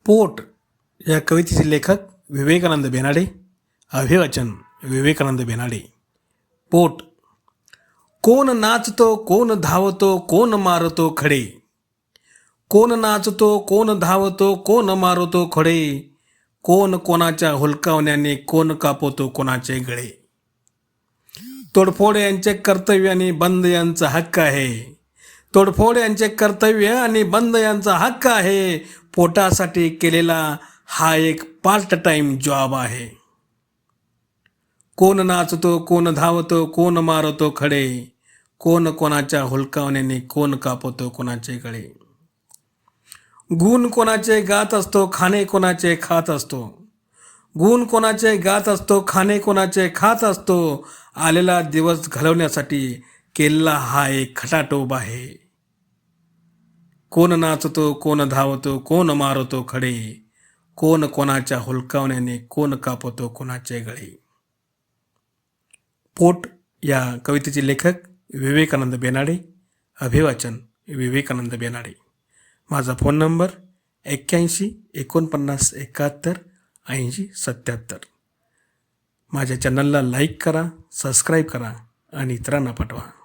पोट या कवितेचे लेखक विवेकानंद बेनाडे. अभिवाचन विवेकानंद बेनाडे. पोट. कोण नाचतो, कोण धावतो, कोण मारतो खडे. कोण नाचतो, कोण धावतो, कोण मारतो खडे. कोण कोणाच्या हुलकावण्याने, कोण कापतो कोणाचे गळे. तोडफोड यांचे कर्तव्य आणि बंद यांचा हक्क आहे. तोडफोड यांचे कर्तव्य आणि बंद यांचा हक्क आहे. पोटासाठी केलेला हा एक पार्ट टाइम जॉब आहे. कोण नाचतो, कोण धावतो, कोण मारतो खडे. कोण कोणाच्या हुलकावण्याने, कोण कापतो कोणाचे गळे. गुण कोणाचे गात असतो, खाणे कोणाचे खात असतो. गुण कोणाचे गात असतो, खाणे कोणाचे खात असतो. आलेला दिवस घालवण्यासाठी केलेला हा एक खटाटोप आहे. कोण नाचतो, कोण धावतो, कोण मारतो खडे. कोण कोणाच्या हुलकावण्याने, कोण कापतो कोणाचे गळे. पोट या कवितेचे लेखक विवेकानंद बेनाडे. अभिवाचन विवेकानंद बेनाडे. माझा फोन नंबर 81 49 71 80 77. माझ्या चॅनलला लाईक करा, सबस्क्राईब करा आणि इतरांना पाठवा.